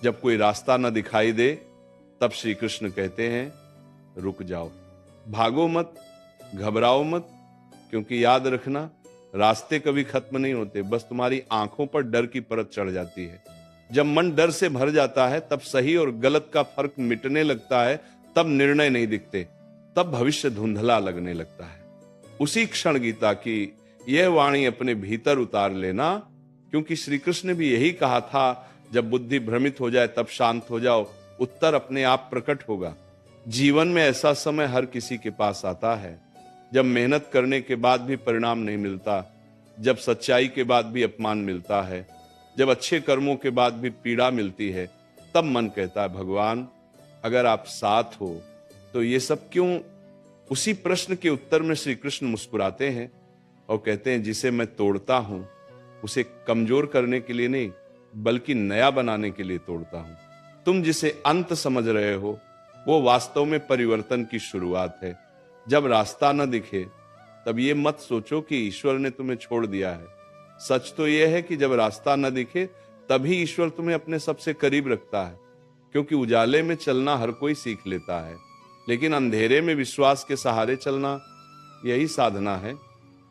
जब कोई रास्ता न दिखाई दे तब श्री कृष्ण कहते हैं रुक जाओ, भागो मत, घबराओ मत, क्योंकि याद रखना रास्ते कभी खत्म नहीं होते, बस तुम्हारी आंखों पर डर की परत चढ़ जाती है। जब मन डर से भर जाता है तब सही और गलत का फर्क मिटने लगता है, तब निर्णय नहीं दिखते, तब भविष्य धुंधला लगने लगता है। उसी क्षण गीता की यह वाणी अपने भीतर उतार लेना, क्योंकि श्री कृष्ण ने भी यही कहा था, जब बुद्धि भ्रमित हो जाए तब शांत हो जाओ, उत्तर अपने आप प्रकट होगा। जीवन में ऐसा समय हर किसी के पास आता है जब मेहनत करने के बाद भी परिणाम नहीं मिलता, जब सच्चाई के बाद भी अपमान मिलता है, जब अच्छे कर्मों के बाद भी पीड़ा मिलती है, तब मन कहता है भगवान अगर आप साथ हो तो ये सब क्यों। उसी प्रश्न के उत्तर में श्री कृष्ण मुस्कुराते हैं और कहते हैं जिसे मैं तोड़ता हूं उसे कमजोर करने के लिए नहीं बल्कि नया बनाने के लिए तोड़ता हूं। तुम जिसे अंत समझ रहे हो वो वास्तव में परिवर्तन की शुरुआत है। जब रास्ता न दिखे तब ये मत सोचो कि ईश्वर ने तुम्हें छोड़ दिया है। सच तो यह है कि जब रास्ता न दिखे तभी ईश्वर तुम्हें अपने सबसे करीब रखता है, क्योंकि उजाले में चलना हर कोई सीख लेता है, लेकिन अंधेरे में विश्वास के सहारे चलना यही साधना है,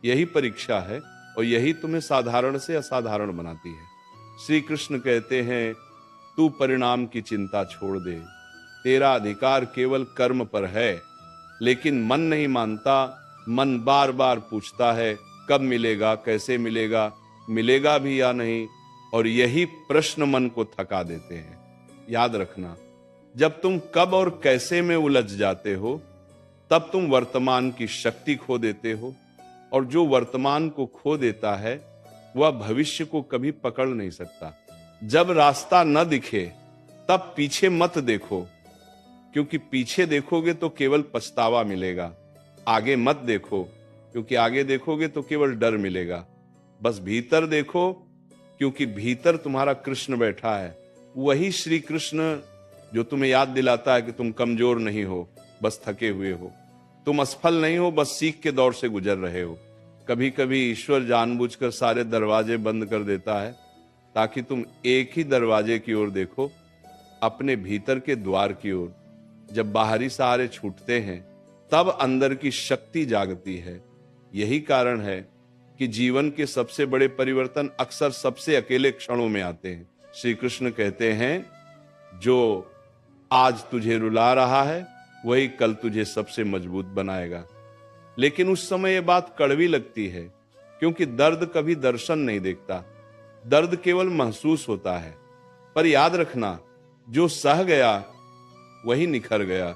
यही परीक्षा है और यही तुम्हें साधारण से असाधारण बनाती है। श्री कृष्ण कहते हैं तू परिणाम की चिंता छोड़ दे, तेरा अधिकार केवल कर्म पर है। लेकिन मन नहीं मानता, मन बार बार पूछता है कब मिलेगा, कैसे मिलेगा, मिलेगा भी या नहीं, और यही प्रश्न मन को थका देते हैं। याद रखना जब तुम कब और कैसे में उलझ जाते हो तब तुम वर्तमान की शक्ति खो देते हो, और जो वर्तमान को खो देता है वह भविष्य को कभी पकड़ नहीं सकता। जब रास्ता न दिखे तब पीछे मत देखो, क्योंकि पीछे देखोगे तो केवल पछतावा मिलेगा। आगे मत देखो, क्योंकि आगे देखोगे तो केवल डर मिलेगा। बस भीतर देखो, क्योंकि भीतर तुम्हारा कृष्ण बैठा है, वही श्री कृष्ण जो तुम्हें याद दिलाता है कि तुम कमजोर नहीं हो, बस थके हुए हो, तुम असफल नहीं हो, बस सीख के दौर से गुजर रहे हो। कभी कभी ईश्वर जानबूझकर सारे दरवाजे बंद कर देता है ताकि तुम एक ही दरवाजे की ओर देखो, अपने भीतर के द्वार की ओर। जब बाहरी सहारे छूटते हैं तब अंदर की शक्ति जागती है। यही कारण है कि जीवन के सबसे बड़े परिवर्तन अक्सर सबसे अकेले क्षणों में आते हैं। श्री कृष्ण कहते हैं जो आज तुझे रुला रहा है वही कल तुझे सबसे मजबूत बनाएगा। लेकिन उस समय यह बात कड़वी लगती है, क्योंकि दर्द कभी दर्शन नहीं देखता, दर्द केवल महसूस होता है। पर याद रखना जो सह गया वही निखर गया,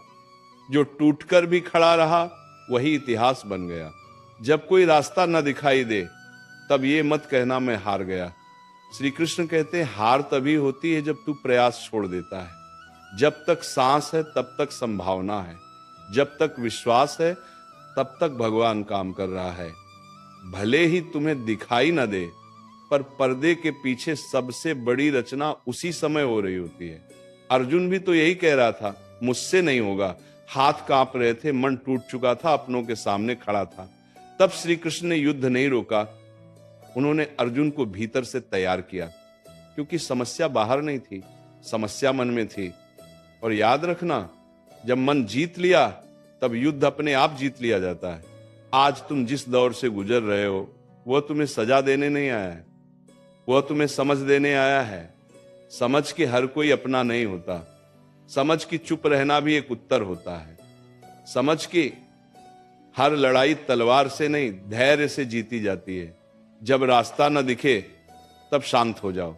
जो टूटकर भी खड़ा रहा वही इतिहास बन गया। जब कोई रास्ता न दिखाई दे तब ये मत कहना मैं हार गया। श्री कृष्ण कहते हैं हार तभी होती है जब तू प्रयास छोड़ देता है। जब तक सांस है तब तक संभावना है, जब तक विश्वास है तब तक भगवान काम कर रहा है। भले ही तुम्हें दिखाई न दे, पर पर्दे के पीछे सबसे बड़ी रचना उसी समय हो रही होती है। अर्जुन भी तो यही कह रहा था, मुझसे नहीं होगा। हाथ कांप रहे थे, मन टूट चुका था, अपनों के सामने खड़ा था। तब श्री कृष्ण ने युद्ध नहीं रोका, उन्होंने अर्जुन को भीतर से तैयार किया, क्योंकि समस्या बाहर नहीं थी, समस्या मन में थी। और याद रखना जब मन जीत लिया तब युद्ध अपने आप जीत लिया जाता है। आज तुम जिस दौर से गुजर रहे हो वह तुम्हें सजा देने नहीं आया है, वह तुम्हें समझ देने आया है। समझ के हर कोई अपना नहीं होता, समझ की चुप रहना भी एक उत्तर होता है। समझ की हर लड़ाई तलवार से नहीं धैर्य से जीती जाती है। जब रास्ता न दिखे तब शांत हो जाओ,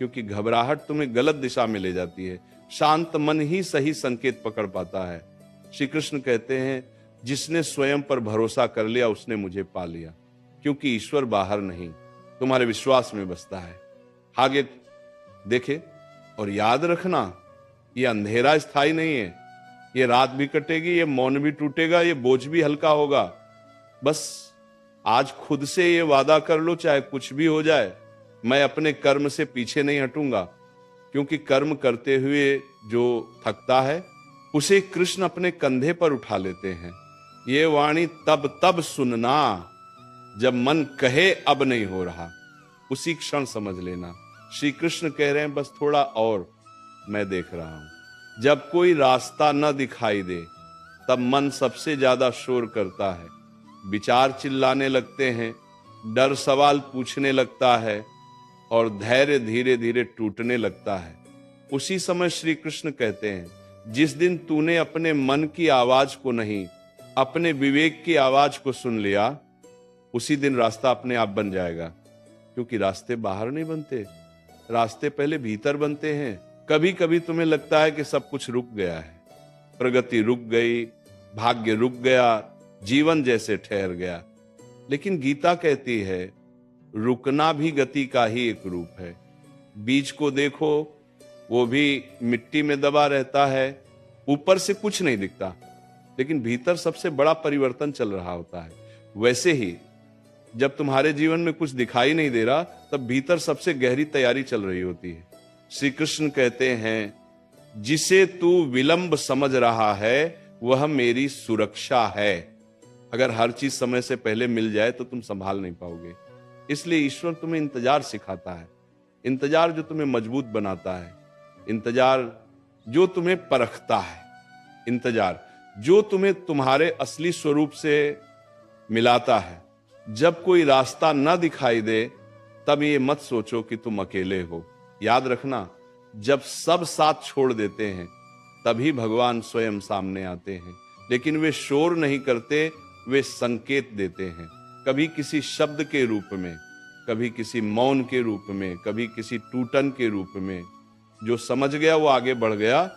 क्योंकि घबराहट तुम्हें गलत दिशा में ले जाती है। शांत मन ही सही संकेत पकड़ पाता है। श्री कृष्ण कहते हैं जिसने स्वयं पर भरोसा कर लिया उसने मुझे पा लिया, क्योंकि ईश्वर बाहर नहीं तुम्हारे विश्वास में बसता है। आगे देखे और याद रखना ये अंधेरा स्थायी नहीं है, ये रात भी कटेगी, ये मौन भी टूटेगा, ये बोझ भी हल्का होगा। बस आज खुद से ये वादा कर लो चाहे कुछ भी हो जाए, मैं अपने कर्म से पीछे नहीं हटूंगा, क्योंकि कर्म करते हुए जो थकता है उसे कृष्ण अपने कंधे पर उठा लेते हैं। ये वाणी तब सुनना जब मन कहे अब नहीं हो रहा, उसी क्षण समझ लेना। श्री कृष्ण कह रहे हैं बस थोड़ा और, मैं देख रहा हूं। जब कोई रास्ता न दिखाई दे तब मन सबसे ज्यादा शोर करता है, विचार चिल्लाने लगते हैं, डर सवाल पूछने लगता है और धैर्य धीरे धीरे टूटने लगता है। उसी समय श्री कृष्ण कहते हैं, जिस दिन तूने अपने मन की आवाज को नहीं, अपने विवेक की आवाज को सुन लिया, उसी दिन रास्ता अपने आप बन जाएगा। क्योंकि रास्ते बाहर नहीं बनते, रास्ते पहले भीतर बनते हैं। कभी कभी तुम्हें लगता है कि सब कुछ रुक गया है, प्रगति रुक गई, भाग्य रुक गया, जीवन जैसे ठहर गया। लेकिन गीता कहती है रुकना भी गति का ही एक रूप है। बीज को देखो, वो भी मिट्टी में दबा रहता है, ऊपर से कुछ नहीं दिखता, लेकिन भीतर सबसे बड़ा परिवर्तन चल रहा होता है। वैसे ही जब तुम्हारे जीवन में कुछ दिखाई नहीं दे रहा, तब भीतर सबसे गहरी तैयारी चल रही होती है। श्री कृष्ण कहते हैं, जिसे तू विलंब समझ रहा है वह मेरी सुरक्षा है। अगर हर चीज समय से पहले मिल जाए तो तुम संभाल नहीं पाओगे। इसलिए ईश्वर तुम्हें इंतजार सिखाता है, इंतजार जो तुम्हें मजबूत बनाता है, इंतजार जो तुम्हें परखता है, इंतजार जो तुम्हें तुम्हारे असली स्वरूप से मिलाता है। जब कोई रास्ता न दिखाई दे तब ये मत सोचो कि तुम अकेले हो। याद रखना, जब सब साथ छोड़ देते हैं तभी भगवान स्वयं सामने आते हैं। लेकिन वे शोर नहीं करते, वे संकेत देते हैं, कभी किसी शब्द के रूप में, कभी किसी मौन के रूप में, कभी किसी टूटन के रूप में। जो समझ गया वो आगे बढ़ गया,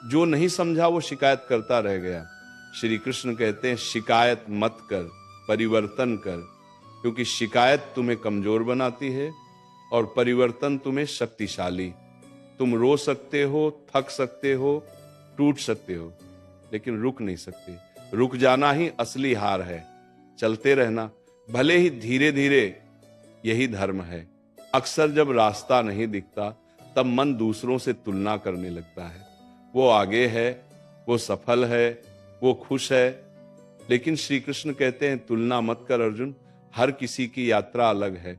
जो नहीं समझा वो शिकायत करता रह गया। श्री कृष्ण कहते हैं, शिकायत मत कर, परिवर्तन कर, क्योंकि शिकायत तुम्हें कमजोर बनाती है और परिवर्तन तुम्हें शक्तिशाली। तुम रो सकते हो, थक सकते हो, टूट सकते हो, लेकिन रुक नहीं सकते। रुक जाना ही असली हार है। चलते रहना, भले ही धीरे धीरे, यही धर्म है। अक्सर जब रास्ता नहीं दिखता तब मन दूसरों से तुलना करने लगता है, वो आगे है, वो सफल है, वो खुश है। लेकिन श्री कृष्ण कहते हैं, तुलना मत कर अर्जुन, हर किसी की यात्रा अलग है।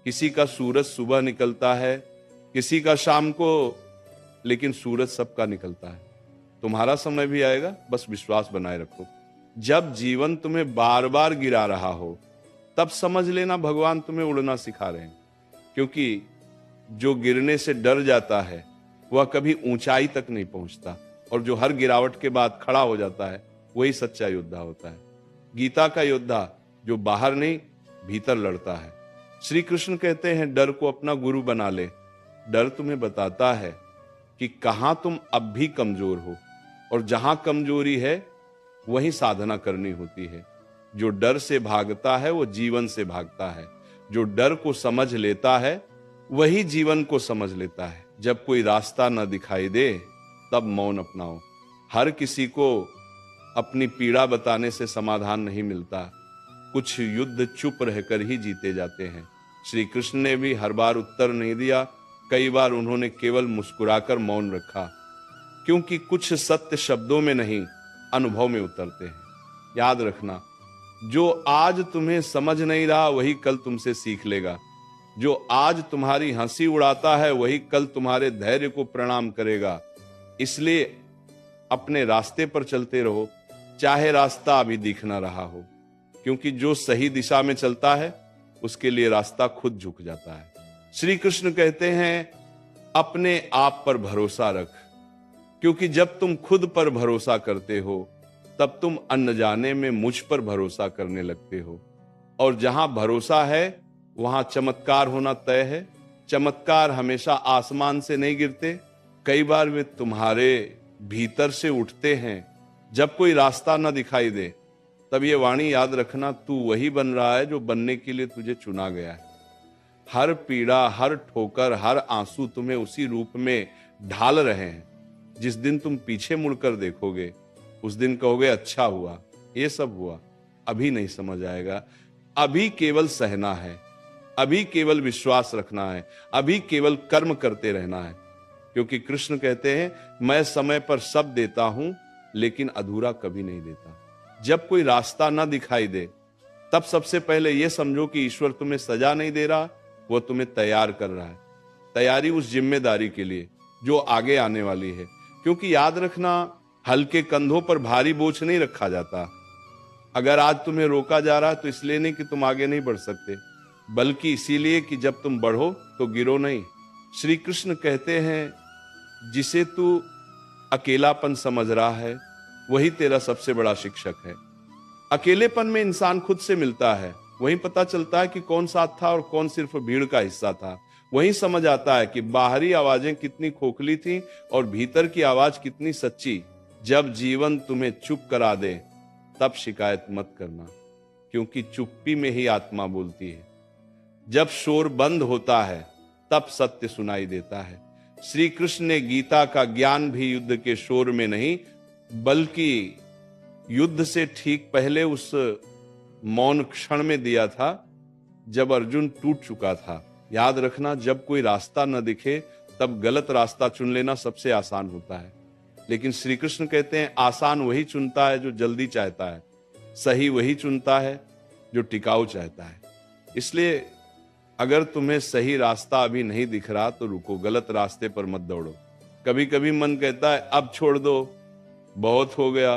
किसी का सूरज सुबह निकलता है, किसी का शाम को, लेकिन सूरज सबका निकलता है। तुम्हारा समय भी आएगा, बस विश्वास बनाए रखो। जब जीवन तुम्हें बार बार गिरा रहा हो तब समझ लेना भगवान तुम्हें उड़ना सिखा रहे हैं। क्योंकि जो गिरने से डर जाता है वह कभी ऊंचाई तक नहीं पहुंचता, और जो हर गिरावट के बाद खड़ा हो जाता है वही सच्चा योद्धा होता है। गीता का योद्धा जो बाहर नहीं भीतर लड़ता है। श्री कृष्ण कहते हैं, डर को अपना गुरु बना ले। डर तुम्हें बताता है कि कहां तुम अब भी कमजोर हो, और जहां कमजोरी है वहीं साधना करनी होती है। जो डर से भागता है वो जीवन से भागता है। जो डर को समझ लेता है वही जीवन को समझ लेता है। जब कोई रास्ता न दिखाई दे तब मौन अपनाओ। हर किसी को अपनी पीड़ा बताने से समाधान नहीं मिलता। कुछ युद्ध चुप रहकर ही जीते जाते हैं। श्री कृष्ण ने भी हर बार उत्तर नहीं दिया, कई बार उन्होंने केवल मुस्कुराकर मौन रखा, क्योंकि कुछ सत्य शब्दों में नहीं अनुभव में उतरते हैं। याद रखना, जो आज तुम्हें समझ नहीं रहा वही कल तुमसे सीख लेगा। जो आज तुम्हारी हंसी उड़ाता है वही कल तुम्हारे धैर्य को प्रणाम करेगा। इसलिए अपने रास्ते पर चलते रहो, चाहे रास्ता अभी दिख ना रहा हो, क्योंकि जो सही दिशा में चलता है उसके लिए रास्ता खुद झुक जाता है। श्री कृष्ण कहते हैं, अपने आप पर भरोसा रख, क्योंकि जब तुम खुद पर भरोसा करते हो तब तुम अनजाने में मुझ पर भरोसा करने लगते हो। और जहां भरोसा है वहां चमत्कार होना तय है। चमत्कार हमेशा आसमान से नहीं गिरते, कई बार वे तुम्हारे भीतर से उठते हैं। जब कोई रास्ता ना दिखाई दे तब ये वाणी याद रखना, तू वही बन रहा है जो बनने के लिए तुझे चुना गया है। हर पीड़ा, हर ठोकर, हर आंसू तुम्हें उसी रूप में ढाल रहे हैं। जिस दिन तुम पीछे मुड़कर देखोगे उस दिन कहोगे, अच्छा हुआ ये सब हुआ। अभी नहीं समझ आएगा, अभी केवल सहना है, अभी केवल विश्वास रखना है, अभी केवल कर्म करते रहना है। क्योंकि कृष्ण कहते हैं, मैं समय पर सब देता हूं लेकिन अधूरा कभी नहीं देता। जब कोई रास्ता ना दिखाई दे तब सबसे पहले यह समझो कि ईश्वर तुम्हें सजा नहीं दे रहा, वह तुम्हें तैयार कर रहा है। तैयारी उस जिम्मेदारी के लिए जो आगे आने वाली है। क्योंकि याद रखना, हल्के कंधों पर भारी बोझ नहीं रखा जाता। अगर आज तुम्हें रोका जा रहा है तो इसलिए नहीं कि तुम आगे नहीं बढ़ सकते, बल्कि इसीलिए कि जब तुम बढ़ो तो गिरो नहीं। श्री कृष्ण कहते हैं, जिसे तू अकेलापन समझ रहा है वही तेरा सबसे बड़ा शिक्षक है। अकेलेपन में इंसान खुद से मिलता है, वहीं पता चलता है कि कौन साथ था और कौन सिर्फ भीड़ का हिस्सा था। वहीं समझ आता है कि बाहरी आवाजें कितनी खोखली थी और भीतर की आवाज कितनी सच्ची। जब जीवन तुम्हें चुप करा दे तब शिकायत मत करना, क्योंकि चुप्पी में ही आत्मा बोलती है। जब शोर बंद होता है तब सत्य सुनाई देता है। श्री कृष्ण ने गीता का ज्ञान भी युद्ध के शोर में नहीं, बल्कि युद्ध से ठीक पहले उस मौन क्षण में दिया था जब अर्जुन टूट चुका था। याद रखना, जब कोई रास्ता न दिखे तब गलत रास्ता चुन लेना सबसे आसान होता है। लेकिन श्री कृष्ण कहते हैं, आसान वही चुनता है जो जल्दी चाहता है, सही वही चुनता है जो टिकाऊ चाहता है। इसलिए अगर तुम्हें सही रास्ता अभी नहीं दिख रहा तो रुको, गलत रास्ते पर मत दौड़ो। कभी कभी मन कहता है अब छोड़ दो, बहुत हो गया,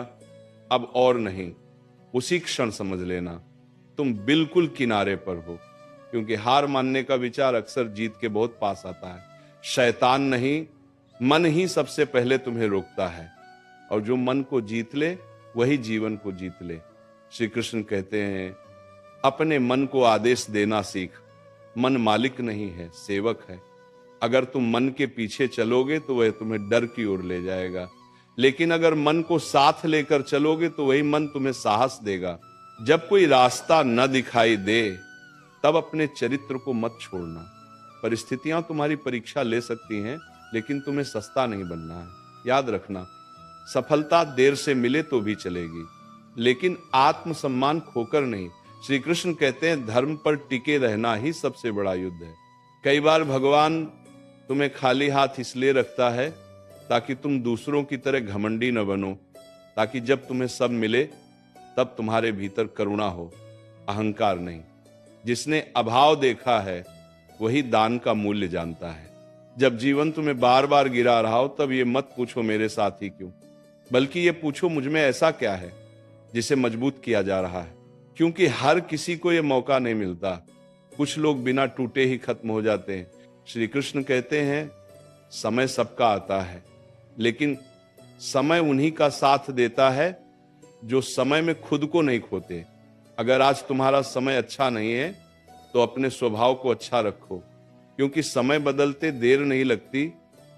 अब और नहीं। उसी क्षण समझ लेना तुम बिल्कुल किनारे पर हो, क्योंकि हार मानने का विचार अक्सर जीत के बहुत पास आता है। शैतान नहीं, मन ही सबसे पहले तुम्हें रोकता है, और जो मन को जीत ले वही जीवन को जीत ले। श्री कृष्ण कहते हैं, अपने मन को आदेश देना सीख। मन मालिक नहीं है, सेवक है। अगर तुम मन के पीछे चलोगे तो वह तुम्हें डर की ओर ले जाएगा, लेकिन अगर मन को साथ लेकर चलोगे तो वही मन तुम्हें साहस देगा। जब कोई रास्ता न दिखाई दे तब अपने चरित्र को मत छोड़ना। परिस्थितियां तुम्हारी परीक्षा ले सकती हैं, लेकिन तुम्हें सस्ता नहीं बनना है। याद रखना, सफलता देर से मिले तो भी चलेगी, लेकिन आत्मसम्मान खोकर नहीं। श्री कृष्ण कहते हैं, धर्म पर टिके रहना ही सबसे बड़ा युद्ध है। कई बार भगवान तुम्हें खाली हाथ इसलिए रखता है ताकि तुम दूसरों की तरह घमंडी न बनो, ताकि जब तुम्हें सब मिले तब तुम्हारे भीतर करुणा हो, अहंकार नहीं। जिसने अभाव देखा है वही दान का मूल्य जानता है। जब जीवन तुम्हें बार बार गिरा रहा हो तब ये मत पूछो मेरे साथ ही क्यों, बल्कि ये पूछो मुझ में ऐसा क्या है जिसे मजबूत किया जा रहा है। क्योंकि हर किसी को ये मौका नहीं मिलता। कुछ लोग बिना टूटे ही खत्म हो जाते हैं। श्री कृष्ण कहते हैं, समय सबका आता है, लेकिन समय उन्हीं का साथ देता है जो समय में खुद को नहीं खोते। अगर आज तुम्हारा समय अच्छा नहीं है तो अपने स्वभाव को अच्छा रखो, क्योंकि समय बदलते देर नहीं लगती,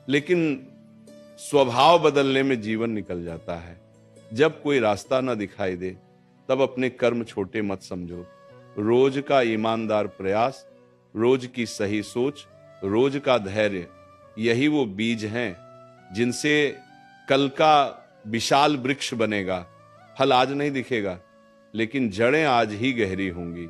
लेकिन स्वभाव बदलने में जीवन निकल जाता है। जब कोई रास्ता ना दिखाई दे तब अपने कर्म छोटे मत समझो। रोज का ईमानदार प्रयास, रोज की सही सोच, रोज का धैर्य, यही वो बीज हैं जिनसे कल का विशाल वृक्ष बनेगा। फल आज नहीं दिखेगा, लेकिन जड़ें आज ही गहरी होंगी।